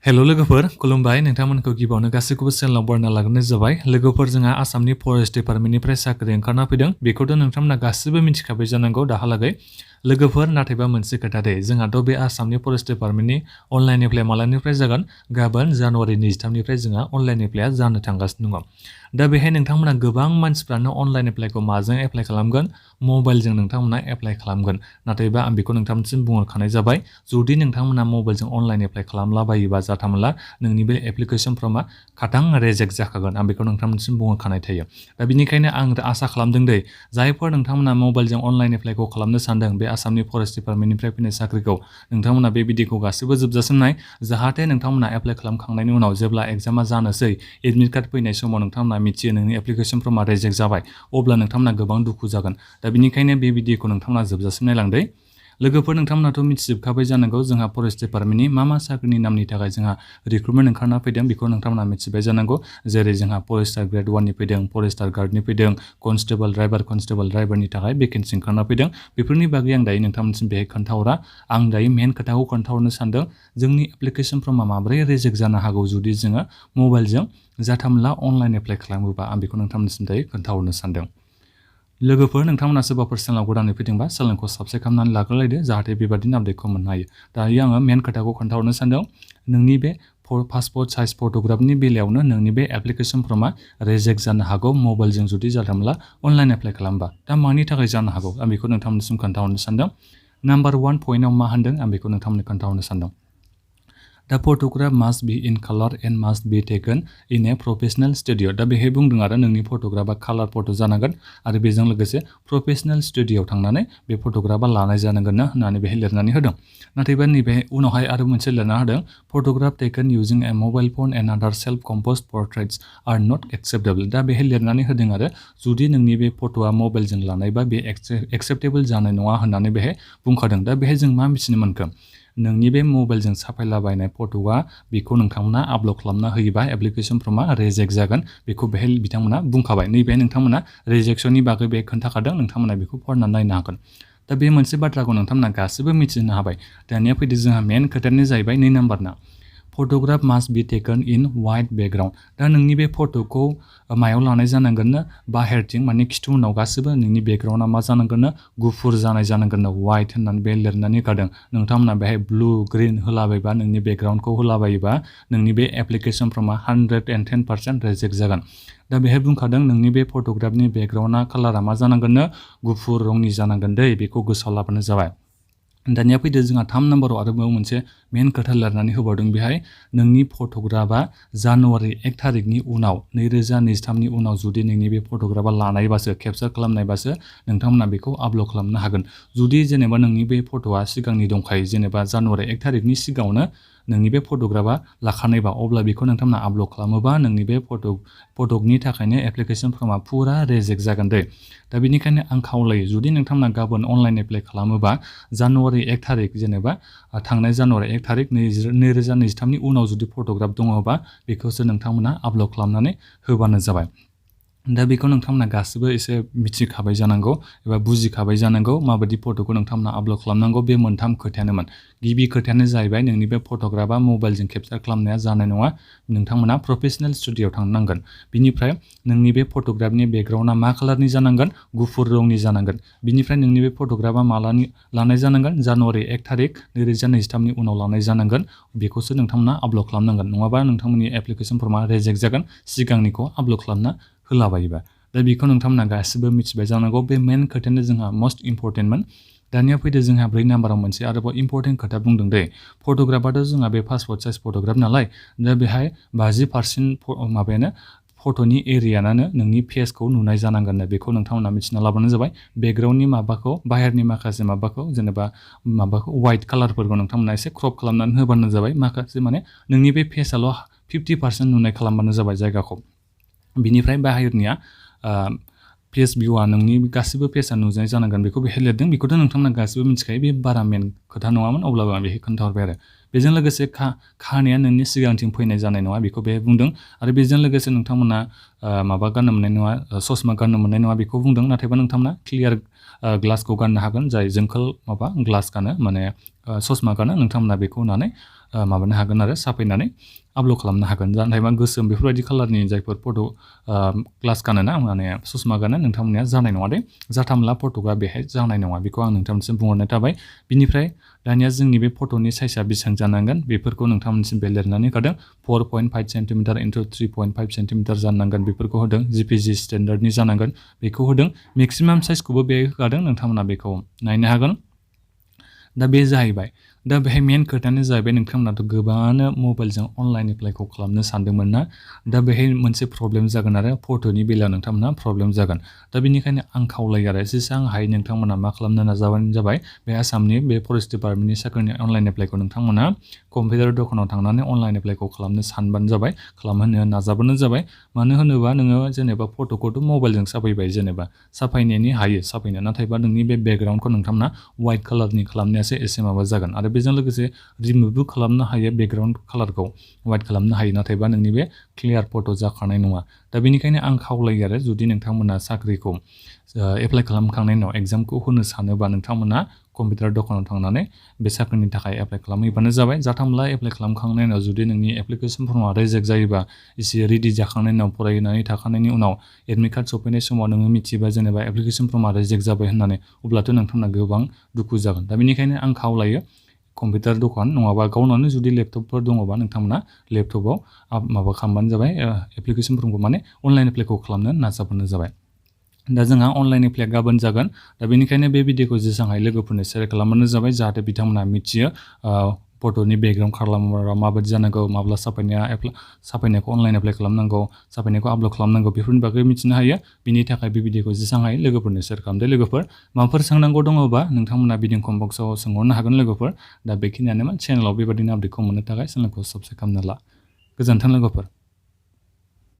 हेल' लोगोफोर खुलुमबाय नोंथांमोनखौ गिबियावनो गासैखौबो चेनेलाव बरायना लाग्रोनाय जाबाय। लोगोफोर जोंहा आसामनि फरेस्ट डिपार्टमेन्टनिफ्राय साख्रि ओंखारना फैदों। बेखौथ' नोंथांमोना गासिबो मिथिखाबाय जानांगौ दाहालागै। लोगोफोर नाथायबा मोनसे खोथा दे, जोंहाथ' बे आसामनि फरेस्ट डिपार्टमेन्टनि अनलाइन एप्लाइ मालानिफ्राय जागोन? गाबोन जानुवारि 23निफ्राय जोंहा अनलाइन एप्लाइआ जानो थांगासिनो दङ। दा बेहाय नोंथांमोना गोबां मानसिफ्रानो अनलाइन एप्लाइखौ माजों एप्लाइ खालामगोन? मबाइलजों नोंथांमोना एप्लाइ खालामगोन। नाथायबा आं बेखौ नोंथांमोनसिम बुंहरखानाय जाबाय, जुदि नोंथांमोना मबाइलजों अनलाइन एप्लाइ खालामलाबायोबा जाथामला नोंनि बे एप्लिकेसन फर्मा खाथां रेजेक्ट जाखागोन। आं बेखौ नोंथांमोनसिम बुंहरखानाय थायो। दा बेनिखायनो आं आसा खालामदों दे, जायफोर नोंथांमोना मबाइलजों अनलाइन एप्लाइखौ खालामनो सानदों बे आसामनि फरेस्ट डिपार्टमेन्टनिफ्राय फैनाय साख्रिखौ, नोंथांमोना बे भिडिअखौ गासिबो जोबजासिम नाय, जाहाथे नोंथांमोना एप्लाइ खालामखांनायनि उनाव जेब्ला एग्जामा जानोसै, एडमिट कार्ड फैनाय समाव नोंथांमोना मिथियो नोंनि एप्लिकेसन फर्मा रेजेक्ट जाबाय, अब्ला नोंथांमोना गोबां दुखु जागोन। दा बेनिखायनो बे भिडिअखौ नोंथांमोना जोबजासिम नायलांदो। लोगोफोर नोंथांमोनाथ' मिथिजोबखाबाय जानांगौ जोंहा फरेस्ट डिपार्टमेन्टनि मा साख्रिनि नामनि थाखाय जोंहा रिक्रुटमेन्ट ओंखारना फैदों, बेखौ नोंथांमोना मिथिबाय जानांगौ। जेरै जोंहा फरेस्टार ग्रेड 1नि फैदों, फरेस्टार गार्डनि फैदों, कनस्टेबल ड्राइभारनि थाखाय भेकेन्सि ओंखारना फैदों। बेफोरनि बागै आं दायो नोंथांमोनसिम बेहाय खोन्थाहरा। आं दायो मेन खोथाखौ खोन्थाहरनो सानदों, जोंनि एप्लिकेसन फर्मा माबोरै रेजेक्ट जानो हागौ जुदि जोङो मबाइलजों जाथामला अनलाइन एप्लाइ खालामोबा, आं बेखौ नोंथांमोनसिम दायो खोन्थाहरनो सानदों। लोगोफोर नोंथांमोना सोरबाफोर चेनेलाव गोदानै फैदोंबा चेनेलखौ साबस्क्राइब खालामनानै लाग्रोलायदो, जाहाथे बेबादिनो आपडेटखौ मोननो हायो। दायो आङो मेन खोथाखौ खोन्थाहरनो सानदों, नोंनि बे पासपर्ट साइज फट'ग्राफनि बेलायावनो नोंनि बे एप्लिकेसन फर्मा रेजेक्ट जानो हागौ मबाइलजों जुदि जाथामला अनलाइन एप्लाइ खालामबा। दा मानि थाखाय जानो हागौ आं बेखौ नोंथांमोननिसिम खोन्थाहरनो सानदों। नाम्बार 1 पइन्टआव मा होनदों आं बेखौ नोंथांमोननो खोन्थाहरनो सानदों। The photograph must be in color and must be taken in a professional studio. दा बेहाय बुंदों आरो नोंनि फट'ग्राफा कालार फट' जानांगोन आरो बेजों लोगोसे प्रफेसनेल स्टुडिय'आव थांनानै बे फट'ग्राफा लानाय जानांगोन ना होननानै बेहाय लिरनानै होदों। नाथायबा नैबे उनावहाय आरो मोनसे लिरना होदों, photograph taken using a mobile phone and other self-composed portraits are not acceptable. दा बेहाय लिरनानै होदों आरो जुदि नोंनि बे फट'आ मबाइलजों लानायबा बे एक्सेप्टेबल जानाय नङा होननानै बेहाय बुंखादों। दा बेहाय जों मा मिथिनो मोनखो? नोंनि बे मबाइलजों साफायलाबायनाय फट'आ बेखौ नोंथांमोना आपल'ड खालामना होयोबा एप्लिकेसन फर्मा रेजेक्ट जागोन, बेखौ बेहाय बिथांमोना बुंखाबाय। नैबे नोंथांमोना रेजेक्सननि बागै बे खोन्थाखादों, नोंथांमोना बेखौ फरायनानै नायनो हागोन। दा बे मोनसे बाथ्राखौ नोंथांमोना गासिबो मिथिनो हाबाय। दानिया फैदो जोंहा मेन खोथायानो जाहैबाय 2 नाम्बारना, photograph must be taken in white background. दा नोंनि बे फट'खौ मायाव लानाय जानांगोननो? बाहेरथिं माने खिथु उनाव गासिबो नोंनि बेकग्राउन्डआ मा जानांगोननो? गुफुर जानाय जानांगोननो, व्हाइट होननानै बे लिरनानै होखादों। नोंथांमोना बेहाय ब्लु ग्रिन होलाबायबा, नोंनि बेकग्राउन्डखौ होलाबायोबा नोंनि बे एप्लिकेसन फर्मा 110% रेजेक्ट जागोन। दा बेहाय बुंखादों नोंनि बे फट'ग्राफनि बेकग्राउन्डआ कालारा मा जानांगोननो? गुफुर रंनि जानांगोन दै, बेखौ गोसोआव लाबानो जाबाय। दानिया फैदो जोंहा 3 नाम्बाराव आरोबाव मोनसे मेन खोथा लिरनानै होबावदों बेहाय, नोंनि फट'ग्राफा जानुवारि 1 थारिखनि उनाव 2023नि उनाव जुदि नोंनि बे फट'ग्राफा लानायबासो, केपचार खालामनायबासो नोंथांमोना बेखौ आपल'ड खालामनो हागोन। जुदि जेनेबा नोंनि बे फट'आ सिगांनि दंखायो, जेनेबा जानुवारि 1 थारिखनि सिगाङावनो नोंनि बे फट'ग्राफा लाखानायबा, अब्ला बेखौ नोंथांमोना आपल'ड खालामोबा नोंनि बे फट'नि थाखायनो एप्लिकेसन फर्मा फुरा रेजेक्ट जागोन दे। दा बेनिखायनो आं खावलायो, जुदि नोंथांमोना गाबोन अनलाइन एप्लाइ खालामोबा जानुवारि 1 थारिख, जेनेबा थांनाय जानुवारि 1 थारिख 2023नि उनाव जुदि फट'ग्राफ दङबा बेखौसो नोंथांमोना आपल'ड खालामनानै होबानो जाबाय। दा बेखौ नोंथांमोना गासिबो एसे मिथिखाबाय जानांगौ एबा बुजिखाबाय जानांगौ माबायदि फट'खौ नोंथांमोना आपल'ड खालामनांगौ। बे मोनथाम खोथायानोमोन। गिबि खोथायानो जाहैबाय नोंनि बे फट'ग्राफा मबाइलजों केपचार खालामनाया जानाय नङा, नोंथांमोना प्रफेसनेल स्टुडिय'आव थांनांगोन। बिनिफ्राय नोंनि बे फट'ग्राफनि बेकग्राउन्डआ मा कालारनि जानांगोन? गुफुर रंनि जानांगोन। बिनिफ्राय नोंनि बे फट'ग्राफा मालानि लानाय जानांगोन? जानुवारि 1 थारिख 2023नि उनाव लानाय जानांगोन। बेखौसो नोंथांमोना आपल'ड खालामनांगोन, नङाबा नोंथांमोननि एप्लिकेसन फर्मा रेजेक्ट जागोन सिगांनिखौ आपल'ड खालामना होलाबायोबा। दा बेखौ नोंथांमोना गासिबो मिथिबाय जानांगौ। बे मेन खोथायानो जोंहा मस्ट इम्परटेन्टमोन। दानिया फैदो जोंहा 4 नाम्बाराव मोनसे आरोबाव इम्परटेन्ट खोथा बुंदों दे। फट'ग्राफाथ' जोंहा बे पासपर्ट साइज फट'ग्राफ नालाय, दा बेहाय 50% माबायानो फट'नि एरियानो नोंनि फेसखौ नुनाय जानांगोन। बेखौ नोंथांमोना मिथिना लाबानो जाबाय। बेकग्राउन्डनि माबाखौ, बाहेरनि माखासे माबाखौ, जेनेबा माबाखौ व्हाइट कालारफोरखौ नोंथांमोना एसे क्रप खालामनानै होबानो जाबाय। माखासे माने नोंनि बे फेसआल' 50% नुनाय खालामबानो जाबाय जायगाखौ। बिनिफ्राय बाहेरनिया फेस भिउआ नोंनि गासिबो फेसआ नुजानाय जानांगोन, बेखौ बेहाय लिरदों। बेखौथ' नोंथांमोना गासिबो मिथिखायो, बे बारा मेन खोथा नङामोन, अब्लाबो आं बेहाय खोन्थाहरबाय आरो। बेजों लोगोसे खानाया नोंनि सिगांथिं फैनाय जानाय नङा, बेखौ बेहाय बुंदों। आरो बेजों लोगोसे नोंथांमोना माबा गाननो मोननाय नङा, ससमा गाननो मोननाय नङा, बेखौ बुंदों। नाथायबा नोंथांमोना क्लियार ग्लासखौ गाननो हागोन, जाय जोंखोल माबा ग्लास गानो, माने ससमा गानो, नोंथांमोना बेखौ होनानै माबानो हागोन आरो साफायनानै आपल'ड खालामनो हागोन। नाथायबा गोसोम बेफोरबायदि कालारनि जायफोर फट' ग्लास गानोना माने ससमा गानो नोंथांमोननिया जानाय नङा दे। जाथामला फट'आ बेहाय जानाय नङा बेखौ आं नोंथांमोनसिम बुंहरनाय थाबाय। बिनिफ्राय दानिया जोंनि बे फट'नि साइजआ बेसेबां जानांगोन बेफोरखौ नोंथांमोनसिम बे लिरनानै होदों। 4.5 सेन्टिमिटार इन्टु 3.5 सेन्टिमिटार जानांगोन बेफोरखौ होदों। GPG स्टेन्डार्डनि जानांगोन बेखौ होदों। मेक्सिमाम साइजखौबो बे होखादों नोंथांमोना बेखौ नायनो हागोन। दा बे जाहैबाय। दा बेहाय मेन खोथायानो जाहैबाय नोंथांमोनाथ' गोबाङानो मबाइलजों अनलाइन एप्लाइखौ खालामनो सानदोंमोन ना। दा बेहाय मोनसे प्रब्लेम जागोन आरो फट'नि बेलायाव नोंथांमोना प्रब्लेम जागोन। दा बेनिखायनो आं खावलायो आरो जेसेबां हायो नोंथांमोना मा खालामनो नाजाबानो जाबाय बे आसामनि बे फरेस्ट डिपार्टमेन्टनि साख्रिनि अनलाइन एप्लाइखौ नोंथांमोना कम्पिउटार दखानाव थांनानै अनलाइन एप्लाइखौ खालामनो सानबानो जाबाय, खालामहोनो नाजाबानो जाबाय। मानो होनोबा नोङो जेनेबा फट'खौथ' मबाइलजों साफायबाय जेनेबा साफायनायनि हायो साफायनो, नाथायबा नोंनि बे बेकग्राउन्डखौ नोंथांमोना वाइट कालारनि खालामनायासो एसे माबा जागोन। आरो बेजों लोगोसे रिमुभबो खालामनो हायो बेकग्राउन्ड कालारखौ वाइट खालामनो हायो, नाथायबा नोंनि बे क्लियार फट' जाखानाय नङा। दा बेनिखायनो आं खावलायो आरो जुदि नोंथांमोना साख्रिखौ एप्लाइ खालामखांनायनि उनाव एग्जामखौ होनो सानोबा नोंथांमोना कम्पिउटार दखानाव थांनानै बे साख्रिनि थाखाय एप्लाइ खालामहैबानो जाबाय। जाथामला एप्लाइ खालामखांनायनि उनाव जुदि नोंनि एप्लिकेसन फर्मआ रिजेक्ट जायोबा एसे रेडि जाखांनायनि उनाव फरायनानै थाखांनायनि उनाव एडमिट कार्ड सफैनाय समाव नोङो मिथिबा जेनेबा एप्लिकेसन फर्मआ रिजेक्ट जाबाय होननानै, अब्लाथ' नोंथांमोना गोबां दुखु जागोन। दा बेनिखायनो आं खावलायो कम्पिउटार दखान नङाबा गावनावनो जुदि लेपटपफोर दङबा नोंथांमोना लेपटपाव माबा खालामबानो जाबाय, एप्लिकेसन फर्मखौ माने अनलाइन एप्लाइखौ खालामनो नाजाबानो जाबाय। दा जोंहा अनलाइन एप्लाइआ गाबोन जागोन। दा बेनिखायनो बे भिडिअखौ जेसेबां हायो लोगोफोरनो शेयार खालामबानो जाबाय जाहाथे बिथांमोना मिथियो फट'नि बेकग्राउन्ड खालामोबा माबायदि जानांगौ, माब्ला साफायनायखौ अनलाइन एप्लाइ खालामनांगौ, साफायनायखौ आपल'ड खालामनांगौ बेफोरनि बागै मिथिनो हायो। बिनि थाखाय बे भिडिअखौ जेसेबां हायो लोगोफोरनो शेयार खालामदो। लोगोफोर माबाफोर सोंनांगौ दङबा नोंथांमोना भिडिअ कमेन्ट बक्सआव सोंहरनो हागोन लोगोफोर। दा बेखिनियानोमोन। चेनेलाव बेबायदिनो आपडेटखौ मोननो थाखाय चेनेलखौ साबस्क्राइब खालामना ला। गोजोन्थों लोगोफोर।